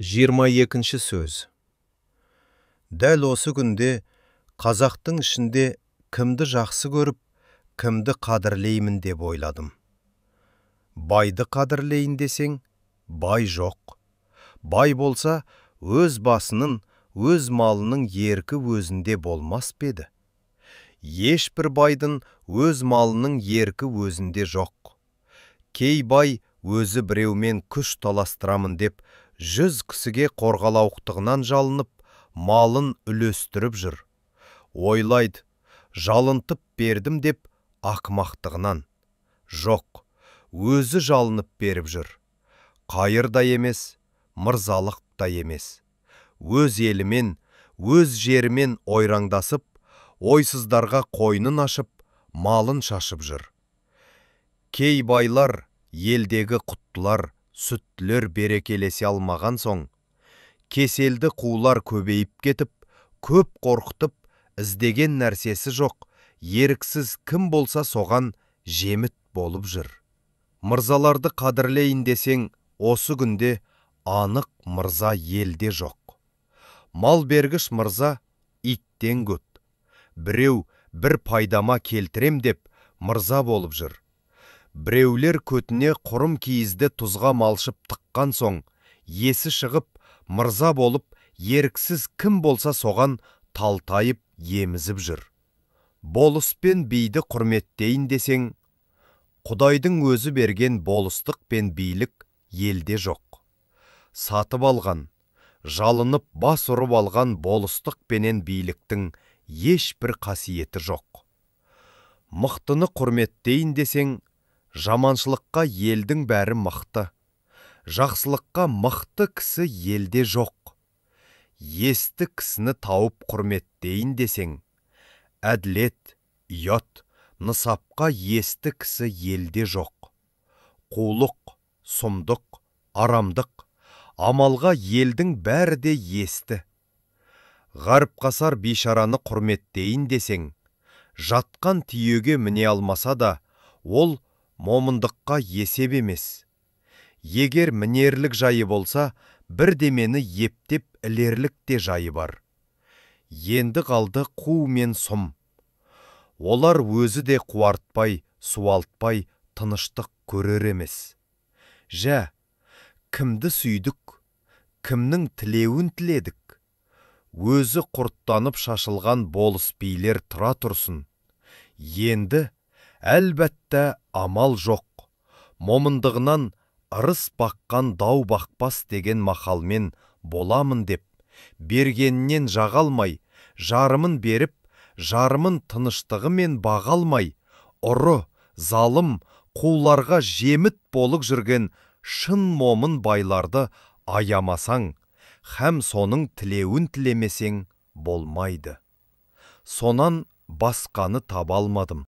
22-ші сөз. Дәл осы күнде қазақтың ішінде кімді жақсы көріп, кімді қадірлеймін деп ойладым. Байды қадірлейін десең, бай жоқ. Бай болса, өз басының, өз малының еркі өзінде болмас педі. Ешбір байдың өз малының еркі өзінде жоқ. Кей бай өзі біреумен күш таластырамын деп, 100 кісіге қорғалауықтығынан жалынып, малын үлестіріп жүр. Ойлайды, жалынтып бердім деп, ақымақтығынан. Жоқ, өзі жалынып беріп жүр. Қайыр да емес, мырзалық та емес. Өз елімен, өз жерімен ойраңдасып, ойсыздарға қойнын ашып, малын шашып жүр. Кей байлар, елдегі құттылар, сүттілер берекелесе алмаған соң, кеселді қулар көбейіп кетіп, көп қорқытып, іздеген нәрсесі жоқ, еріксіз кім болса соған жеміт болып жүр. Мырзаларды қадірлейін десең, осы күнде анық мырза елде жоқ. Мал бергіш мырза иттен көт. Біреу бір пайдама келтірем деп мырза болып жүр. Біреулер көтіне құрым киізді тұзға малшып тыққан соң, есі шығып, мырза болып, еріксіз кім болса соған талтайып емізіп жүр. Болыс пен биді құрметтейін десең, Құдайдың өзі берген болыстық пен билік елде жоқ. Сатып алған, жалынып бас ұрып алған болыстық пенен биліктің ешбір қасиеті жоқ. Мықтыны құрметтейін десең, жаманшылыққа елдің бәрі мықты. Жақсылыққа мықты кісі елде жоқ. Есті кісіні тауып құрметтейін десең, әділет, ұят, нысапқа есті кісі елде жоқ. Қулық, сұмдық, арамдық, амалға елдің бәрі де есті. Ғарып қасар бейшараны құрметтейін десең, жатқан түйеге міне алмаса да, ол момындыққа есеп емес. Егер мінерлік жайы болса, бір демені ептеп ілерлік те жайы бар. Енді қалды қу мен сұм. Олар өзі де қуартпай, суалтпай, тыныштық көрер емес. Жә, кімді сүйдік, кімнің тілеуін тіледік? Өзі құрттанып шашылған болыс билер тұра тұрсын. Енді әлбәтті амал жоқ. Момындығынан ырыс баққан дау бақпас деген мақалмен боламын деп, бергеннен жағалмай, жарымын беріп, жарымын тыныштығымен бағалмай, ұры, залым, қуларға жеміт болып жүрген шын момын байларды аямасаң, һәм соның тілеуін тілемесең болмайды. Сонан басқаны таба алмадым.